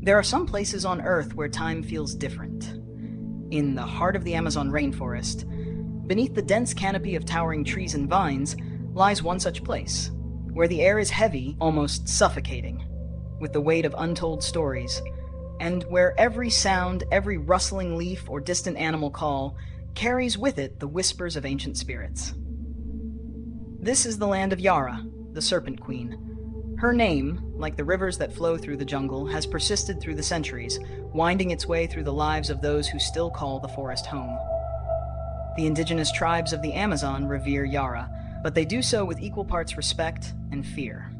There are some places on Earth where time feels different. In the heart of the Amazon rainforest, beneath the dense canopy of towering trees and vines, lies one such place, where the air is heavy, almost suffocating, with the weight of untold stories, and where every sound, every rustling leaf or distant animal call carries with it the whispers of ancient spirits. This is the land of Yara, the Serpent Queen. Her name, like the rivers that flow through the jungle, has persisted through the centuries, winding its way through the lives of those who still call the forest home. The indigenous tribes of the Amazon revere Yara, but they do so with equal parts respect and fear.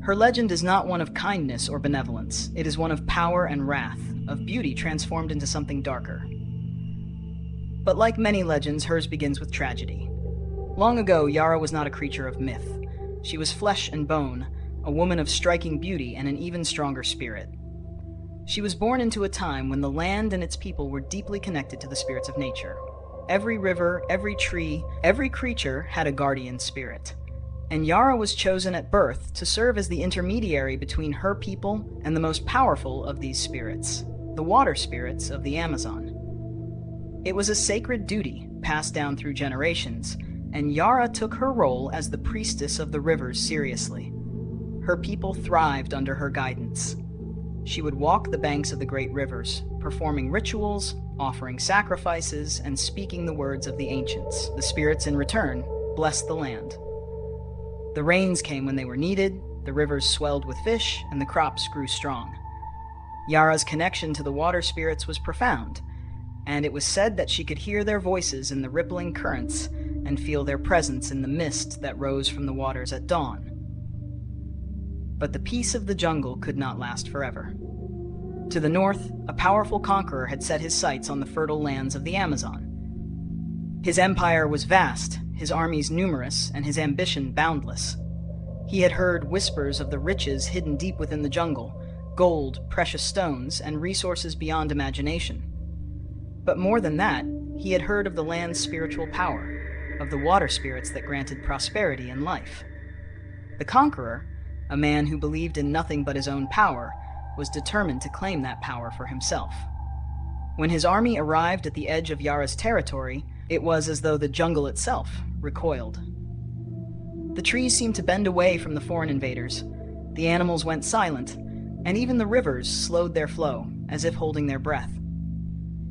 Her legend is not one of kindness or benevolence. It is one of power and wrath, of beauty transformed into something darker. But like many legends, hers begins with tragedy. Long ago, Yara was not a creature of myth. She was flesh and bone, a woman of striking beauty and an even stronger spirit. She was born into a time when the land and its people were deeply connected to the spirits of nature. Every river, every tree, every creature had a guardian spirit. And Yara was chosen at birth to serve as the intermediary between her people and the most powerful of these spirits, the water spirits of the Amazon. It was a sacred duty passed down through generations, and Yara took her role as the priestess of the rivers seriously. Her people thrived under her guidance. She would walk the banks of the great rivers, performing rituals, offering sacrifices, and speaking the words of the ancients. The spirits, in return, blessed the land. The rains came when they were needed, the rivers swelled with fish, and the crops grew strong. Yara's connection to the water spirits was profound, and it was said that she could hear their voices in the rippling currents and feel their presence in the mist that rose from the waters at dawn. But the peace of the jungle could not last forever. To the north, a powerful conqueror had set his sights on the fertile lands of the Amazon. His empire was vast, his armies numerous, and his ambition boundless. He had heard whispers of the riches hidden deep within the jungle, gold, precious stones, and resources beyond imagination. But more than that, he had heard of the land's spiritual power, of the water spirits that granted prosperity and life. The conqueror, a man who believed in nothing but his own power, was determined to claim that power for himself. When his army arrived at the edge of Yara's territory, it was as though the jungle itself recoiled. The trees seemed to bend away from the foreign invaders, the animals went silent, and even the rivers slowed their flow, as if holding their breath.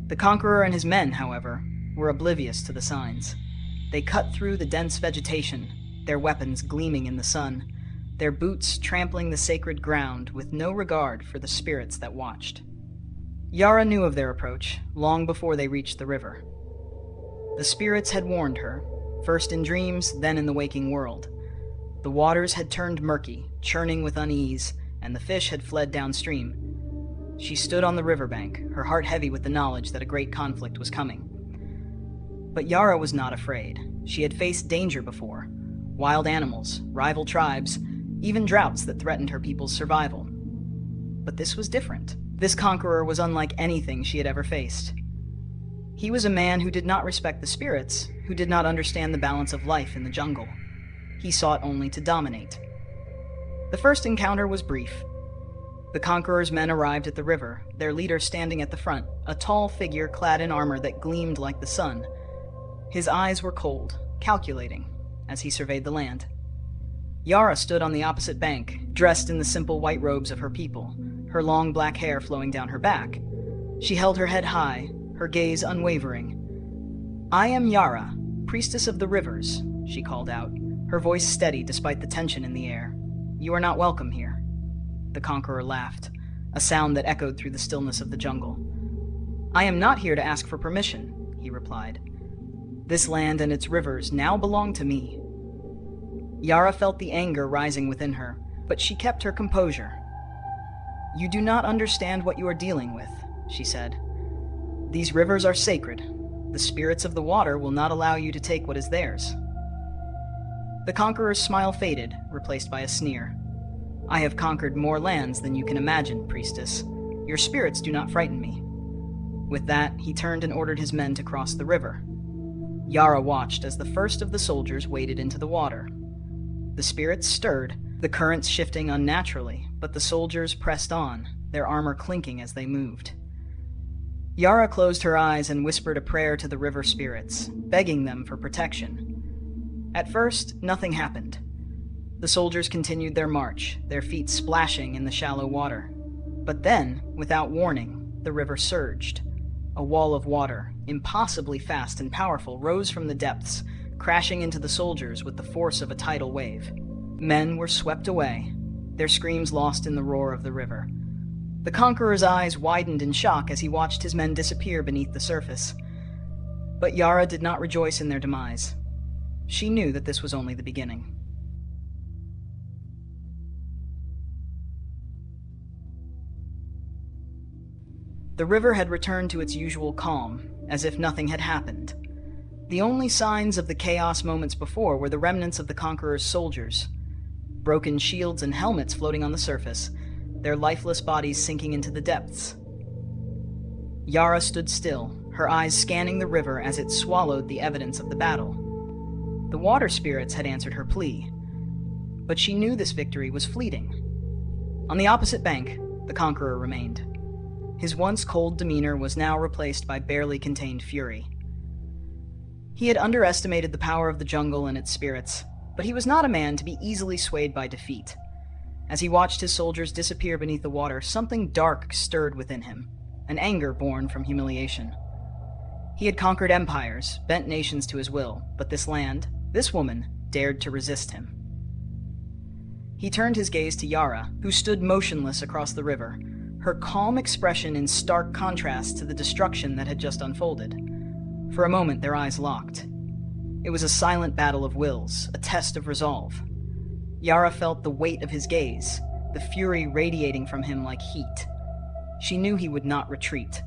The conqueror and his men, however, were oblivious to the signs. They cut through the dense vegetation, their weapons gleaming in the sun, their boots trampling the sacred ground with no regard for the spirits that watched. Yara knew of their approach long before they reached the river. The spirits had warned her, first in dreams, then in the waking world. The waters had turned murky, churning with unease, and the fish had fled downstream. She stood on the riverbank, her heart heavy with the knowledge that a great conflict was coming. But Yara was not afraid. She had faced danger before. Wild animals, rival tribes, even droughts that threatened her people's survival. But this was different. This conqueror was unlike anything she had ever faced. He was a man who did not respect the spirits, who did not understand the balance of life in the jungle. He sought only to dominate. The first encounter was brief. The conqueror's men arrived at the river, their leader standing at the front, a tall figure clad in armor that gleamed like the sun. His eyes were cold, calculating, as he surveyed the land. Yara stood on the opposite bank, dressed in the simple white robes of her people, her long black hair flowing down her back. She held her head high, her gaze unwavering. "I am Yara, priestess of the rivers," she called out, her voice steady despite the tension in the air. "You are not welcome here." The conqueror laughed, a sound that echoed through the stillness of the jungle. "I am not here to ask for permission," he replied. "This land and its rivers now belong to me." Yara felt the anger rising within her, but she kept her composure. "You do not understand what you are dealing with," she said. "These rivers are sacred. The spirits of the water will not allow you to take what is theirs." The conqueror's smile faded, replaced by a sneer. "I have conquered more lands than you can imagine, priestess. Your spirits do not frighten me." With that, he turned and ordered his men to cross the river. Yara watched as the first of the soldiers waded into the water. The spirits stirred, the currents shifting unnaturally, but the soldiers pressed on, their armor clinking as they moved. Yara closed her eyes and whispered a prayer to the river spirits, begging them for protection. At first, nothing happened. The soldiers continued their march, their feet splashing in the shallow water. But then, without warning, the river surged. A wall of water, impossibly fast and powerful, rose from the depths, crashing into the soldiers with the force of a tidal wave. Men were swept away, their screams lost in the roar of the river. The conqueror's eyes widened in shock as he watched his men disappear beneath the surface. But Yara did not rejoice in their demise. She knew that this was only the beginning. The river had returned to its usual calm, as if nothing had happened. The only signs of the chaos moments before were the remnants of the conqueror's soldiers. Broken shields and helmets floating on the surface, their lifeless bodies sinking into the depths. Yara stood still, her eyes scanning the river as it swallowed the evidence of the battle. The water spirits had answered her plea, but she knew this victory was fleeting. On the opposite bank, the conqueror remained. His once cold demeanor was now replaced by barely contained fury. He had underestimated the power of the jungle and its spirits, but he was not a man to be easily swayed by defeat. As he watched his soldiers disappear beneath the water, something dark stirred within him, an anger born from humiliation. He had conquered empires, bent nations to his will, but this land, this woman, dared to resist him. He turned his gaze to Yara, who stood motionless across the river, her calm expression in stark contrast to the destruction that had just unfolded. For a moment, their eyes locked. It was a silent battle of wills, a test of resolve. Yara felt the weight of his gaze, the fury radiating from him like heat. She knew he would not retreat.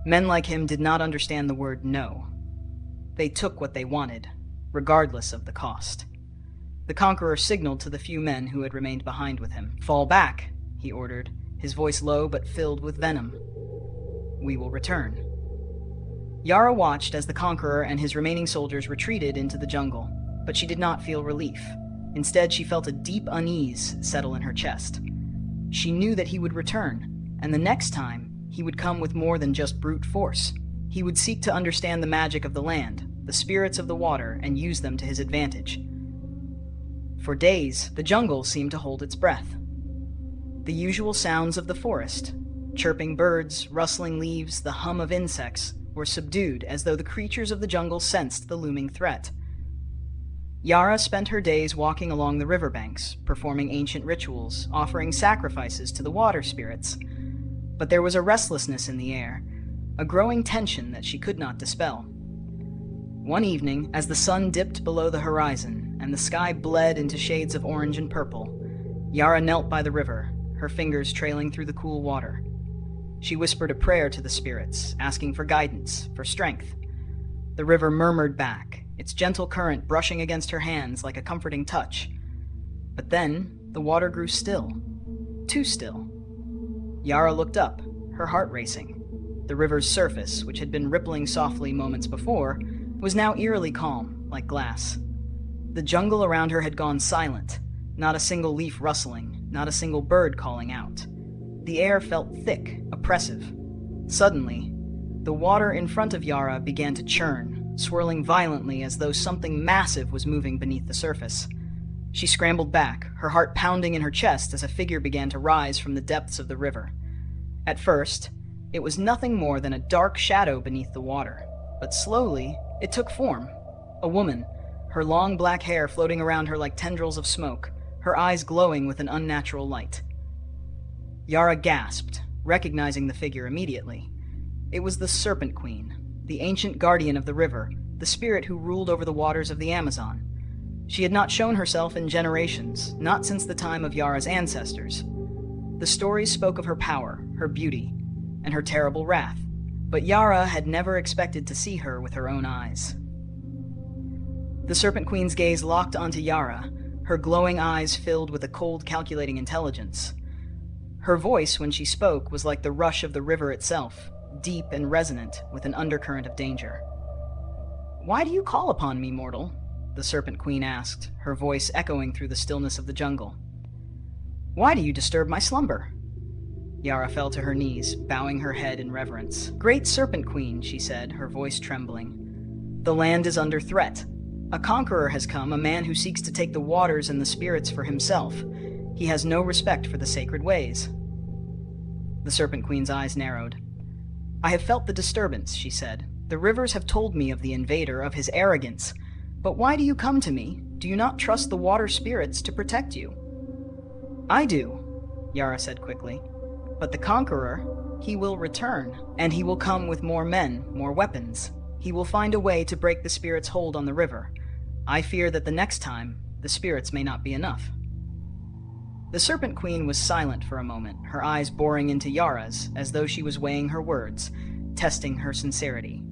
Men like him did not understand the word no. They took what they wanted, regardless of the cost. The conqueror signaled to the few men who had remained behind with him. "Fall back," he ordered, his voice low but filled with venom. "We will return." Yara watched as the conqueror and his remaining soldiers retreated into the jungle, but she did not feel relief. Instead, she felt a deep unease settle in her chest. She knew that he would return, and the next time, he would come with more than just brute force. He would seek to understand the magic of the land, the spirits of the water, and use them to his advantage. For days, the jungle seemed to hold its breath. The usual sounds of the forest, chirping birds, rustling leaves, the hum of insects, were subdued as though the creatures of the jungle sensed the looming threat. Yara spent her days walking along the riverbanks, performing ancient rituals, offering sacrifices to the water spirits. But there was a restlessness in the air, a growing tension that she could not dispel. One evening, as the sun dipped below the horizon and the sky bled into shades of orange and purple, Yara knelt by the river, her fingers trailing through the cool water. She whispered a prayer to the spirits, asking for guidance, for strength. The river murmured back, its gentle current brushing against her hands like a comforting touch. But then, the water grew still. Too still. Yara looked up, her heart racing. The river's surface, which had been rippling softly moments before, was now eerily calm, like glass. The jungle around her had gone silent, not a single leaf rustling, not a single bird calling out. The air felt thick, oppressive. Suddenly, the water in front of Yara began to churn, swirling violently as though something massive was moving beneath the surface. She scrambled back, her heart pounding in her chest as a figure began to rise from the depths of the river. At first, it was nothing more than a dark shadow beneath the water, but slowly, it took form. A woman, her long black hair floating around her like tendrils of smoke, her eyes glowing with an unnatural light. Yara gasped, recognizing the figure immediately. It was the Serpent Queen, the ancient guardian of the river, the spirit who ruled over the waters of the Amazon. She had not shown herself in generations, not since the time of Yara's ancestors. The stories spoke of her power, her beauty, and her terrible wrath, but Yara had never expected to see her with her own eyes. The Serpent Queen's gaze locked onto Yara, her glowing eyes filled with a cold, calculating intelligence. Her voice, when she spoke, was like the rush of the river itself, deep and resonant with an undercurrent of danger. "Why do you call upon me, mortal?" the Serpent Queen asked, her voice echoing through the stillness of the jungle. "Why do you disturb my slumber?" Yara fell to her knees, bowing her head in reverence. "Great Serpent Queen," she said, her voice trembling. "The land is under threat. A conqueror has come, a man who seeks to take the waters and the spirits for himself. He has no respect for the sacred ways." The Serpent Queen's eyes narrowed. "I have felt the disturbance," she said. "The rivers have told me of the invader, of his arrogance. But why do you come to me? Do you not trust the water spirits to protect you?" "I do," Yara said quickly. "But the conqueror, he will return, and he will come with more men, more weapons. He will find a way to break the spirits' hold on the river. I fear that the next time, the spirits may not be enough." The Serpent Queen was silent for a moment, her eyes boring into Yara's, as though she was weighing her words, testing her sincerity.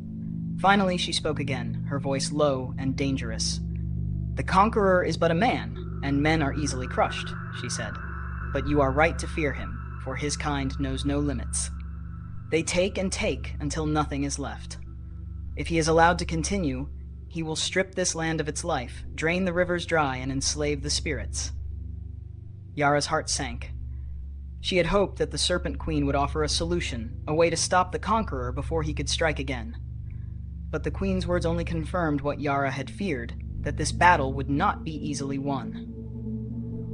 Finally, she spoke again, her voice low and dangerous. "The conqueror is but a man, and men are easily crushed," she said. "But you are right to fear him, for his kind knows no limits. They take and take until nothing is left. If he is allowed to continue, he will strip this land of its life, drain the rivers dry, and enslave the spirits." Yara's heart sank. She had hoped that the Serpent Queen would offer a solution, a way to stop the conqueror before he could strike again. But the Queen's words only confirmed what Yara had feared, that this battle would not be easily won.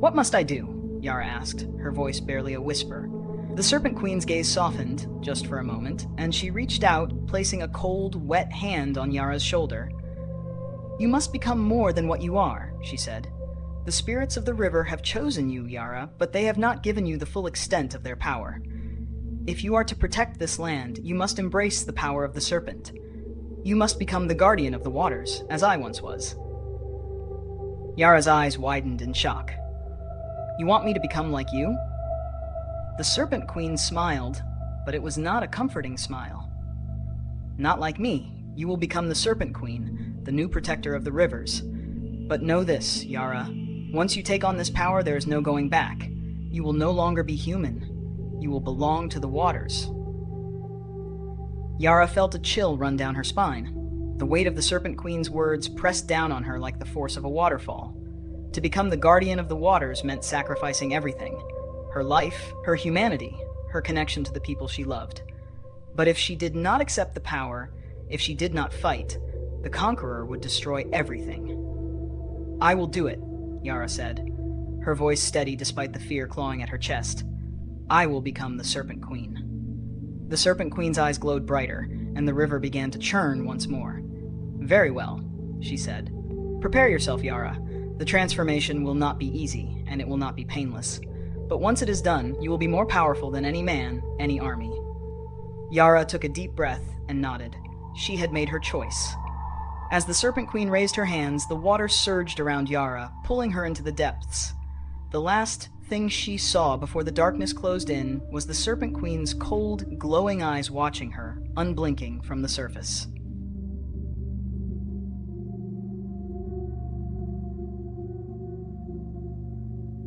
"What must I do?" Yara asked, her voice barely a whisper. The Serpent Queen's gaze softened, just for a moment, and she reached out, placing a cold, wet hand on Yara's shoulder. "You must become more than what you are," she said. "The spirits of the river have chosen you, Yara, but they have not given you the full extent of their power. If you are to protect this land, you must embrace the power of the serpent. You must become the guardian of the waters, as I once was." Yara's eyes widened in shock. "You want me to become like you?" The Serpent Queen smiled, but it was not a comforting smile. "Not like me. You will become the Serpent Queen, the new protector of the rivers. But know this, Yara. Once you take on this power, there is no going back. You will no longer be human. You will belong to the waters." Yara felt a chill run down her spine. The weight of the Serpent Queen's words pressed down on her like the force of a waterfall. To become the guardian of the waters meant sacrificing everything. Her life, her humanity, her connection to the people she loved. But if she did not accept the power, if she did not fight, the conqueror would destroy everything. "I will do it," Yara said, her voice steady despite the fear clawing at her chest. "I will become the Serpent Queen." The Serpent Queen's eyes glowed brighter, and the river began to churn once more. "Very well," she said. "Prepare yourself, Yara. The transformation will not be easy, and it will not be painless. But once it is done, you will be more powerful than any man, any army." Yara took a deep breath and nodded. She had made her choice. As the Serpent Queen raised her hands, the water surged around Yara, pulling her into the depths. The last thing she saw before the darkness closed in was the Serpent Queen's cold, glowing eyes watching her, unblinking from the surface.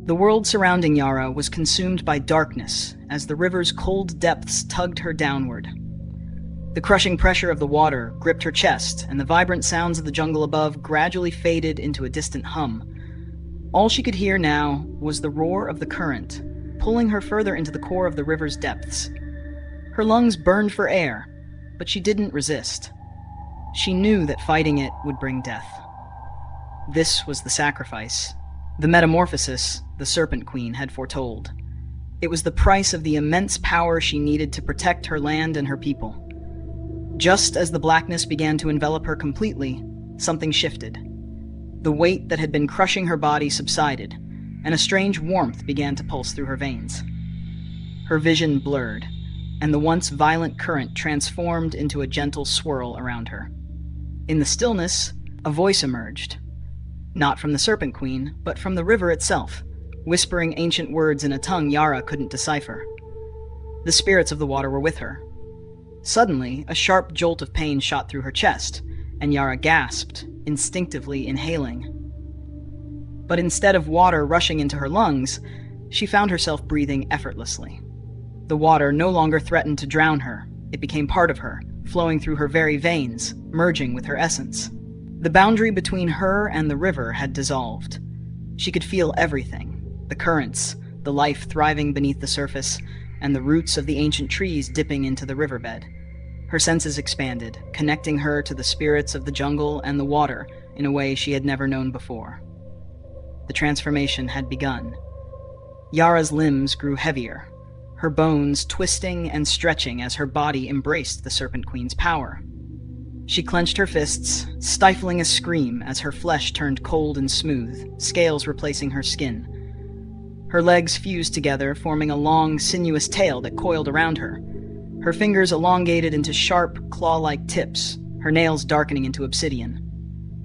The world surrounding Yara was consumed by darkness as the river's cold depths tugged her downward. The crushing pressure of the water gripped her chest, and the vibrant sounds of the jungle above gradually faded into a distant hum. All she could hear now was the roar of the current, pulling her further into the core of the river's depths. Her lungs burned for air, but she didn't resist. She knew that fighting it would bring death. This was the sacrifice, the metamorphosis the Serpent Queen had foretold. It was the price of the immense power she needed to protect her land and her people. Just as the blackness began to envelop her completely, something shifted. The weight that had been crushing her body subsided, and a strange warmth began to pulse through her veins. Her vision blurred, and the once violent current transformed into a gentle swirl around her. In the stillness, a voice emerged. Not from the Serpent Queen, but from the river itself, whispering ancient words in a tongue Yara couldn't decipher. The spirits of the water were with her. Suddenly, a sharp jolt of pain shot through her chest, and Yara gasped, instinctively inhaling. But instead of water rushing into her lungs, she found herself breathing effortlessly. The water no longer threatened to drown her. It became part of her, flowing through her very veins, merging with her essence. The boundary between her and the river had dissolved. She could feel everything, the currents, the life thriving beneath the surface, and the roots of the ancient trees dipping into the riverbed. Her senses expanded, connecting her to the spirits of the jungle and the water in a way she had never known before. The transformation had begun. Yara's limbs grew heavier, her bones twisting and stretching as her body embraced the Serpent Queen's power. She clenched her fists, stifling a scream as her flesh turned cold and smooth, scales replacing her skin. Her legs fused together, forming a long, sinuous tail that coiled around her. Her fingers elongated into sharp, claw-like tips, her nails darkening into obsidian.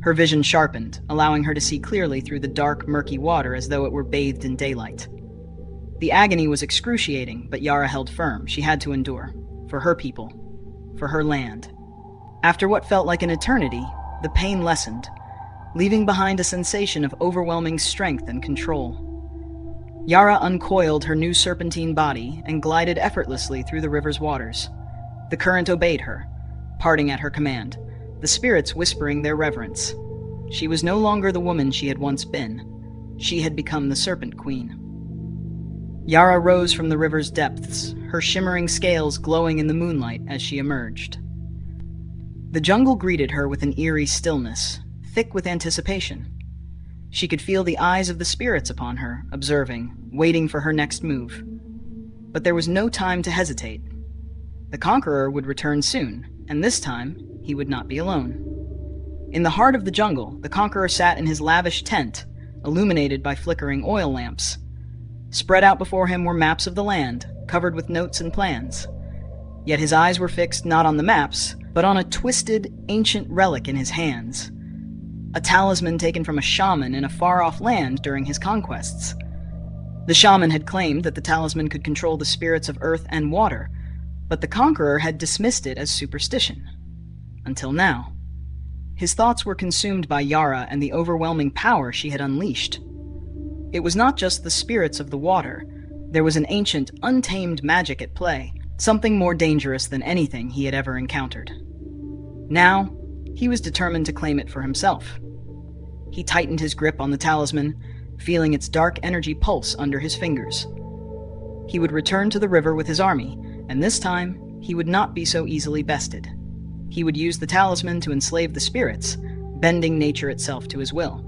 Her vision sharpened, allowing her to see clearly through the dark, murky water as though it were bathed in daylight. The agony was excruciating, but Yara held firm. She had to endure. For her people. For her land. After what felt like an eternity, the pain lessened, leaving behind a sensation of overwhelming strength and control. Yara uncoiled her new serpentine body and glided effortlessly through the river's waters. The current obeyed her, parting at her command, the spirits whispering their reverence. She was no longer the woman she had once been. She had become the Serpent Queen. Yara rose from the river's depths, her shimmering scales glowing in the moonlight as she emerged. The jungle greeted her with an eerie stillness, thick with anticipation. She could feel the eyes of the spirits upon her, observing, waiting for her next move. But there was no time to hesitate. The conqueror would return soon, and this time, he would not be alone. In the heart of the jungle, the conqueror sat in his lavish tent, illuminated by flickering oil lamps. Spread out before him were maps of the land, covered with notes and plans. Yet his eyes were fixed not on the maps, but on a twisted, ancient relic in his hands. A talisman taken from a shaman in a far-off land during his conquests. The shaman had claimed that the talisman could control the spirits of earth and water, but the conqueror had dismissed it as superstition. Until now. His thoughts were consumed by Yara and the overwhelming power she had unleashed. It was not just the spirits of the water. There was an ancient, untamed magic at play, something more dangerous than anything he had ever encountered. Now, he was determined to claim it for himself. He tightened his grip on the talisman, feeling its dark energy pulse under his fingers. He would return to the river with his army, and this time, he would not be so easily bested. He would use the talisman to enslave the spirits, bending nature itself to his will.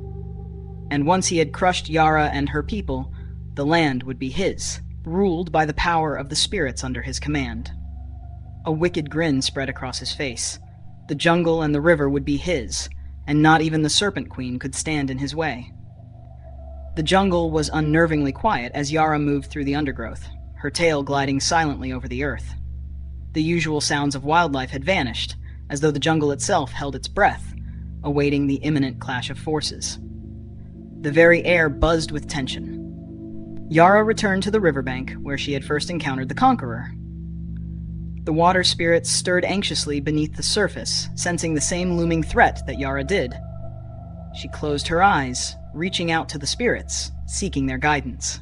And once he had crushed Yara and her people, the land would be his, ruled by the power of the spirits under his command. A wicked grin spread across his face. The jungle and the river would be his, and not even the Serpent Queen could stand in his way. The jungle was unnervingly quiet as Yara moved through the undergrowth, her tail gliding silently over the earth. The usual sounds of wildlife had vanished, as though the jungle itself held its breath, awaiting the imminent clash of forces. The very air buzzed with tension. Yara returned to the riverbank where she had first encountered the conqueror. The water spirits stirred anxiously beneath the surface, sensing the same looming threat that Yara did. She closed her eyes, reaching out to the spirits, seeking their guidance.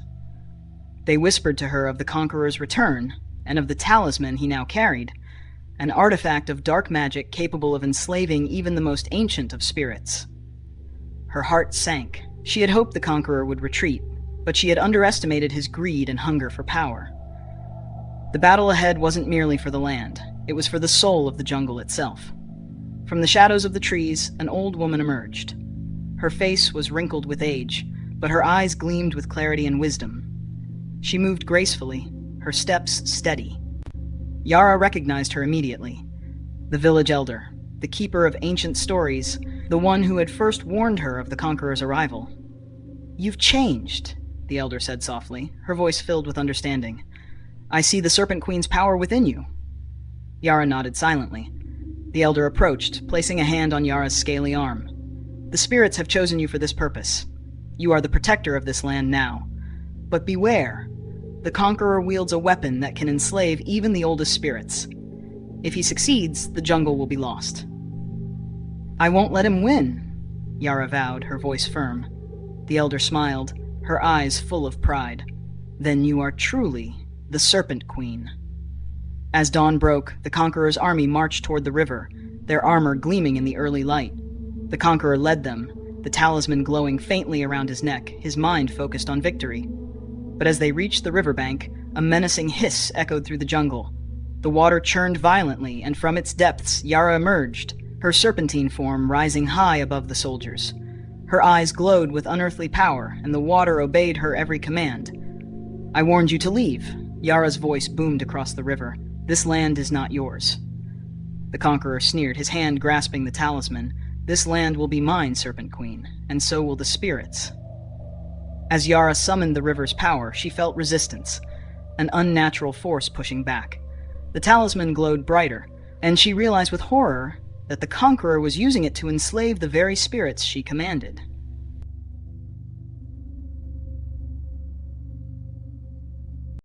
They whispered to her of the conqueror's return, and of the talisman he now carried, an artifact of dark magic capable of enslaving even the most ancient of spirits. Her heart sank. She had hoped the conqueror would retreat, but she had underestimated his greed and hunger for power. The battle ahead wasn't merely for the land, it was for the soul of the jungle itself. From the shadows of the trees, an old woman emerged. Her face was wrinkled with age, but her eyes gleamed with clarity and wisdom. She moved gracefully, her steps steady. Yara recognized her immediately. The village elder, the keeper of ancient stories, the one who had first warned her of the conqueror's arrival. "You've changed," the elder said softly, her voice filled with understanding. "I see the Serpent Queen's power within you." Yara nodded silently. The elder approached, placing a hand on Yara's scaly arm. "The spirits have chosen you for this purpose. You are the protector of this land now. But beware. The conqueror wields a weapon that can enslave even the oldest spirits. If he succeeds, the jungle will be lost." "I won't let him win," Yara vowed, her voice firm. The elder smiled, her eyes full of pride. "Then you are truly the Serpent Queen." As dawn broke, the conqueror's army marched toward the river, their armor gleaming in the early light. The conqueror led them, the talisman glowing faintly around his neck, his mind focused on victory. But as they reached the riverbank, A menacing hiss echoed through the jungle. The water churned violently, and from its depths Yara emerged, her serpentine form rising high above the soldiers. Her eyes glowed with unearthly power, and the water obeyed her every command. "I warned you to leave," Yara's voice boomed across the river. "This land is not yours." The conqueror sneered, his hand grasping the talisman. "This land will be mine, Serpent Queen, and so will the spirits." As Yara summoned the river's power, she felt resistance, an unnatural force pushing back. The talisman glowed brighter, and she realized with horror that the conqueror was using it to enslave the very spirits she commanded.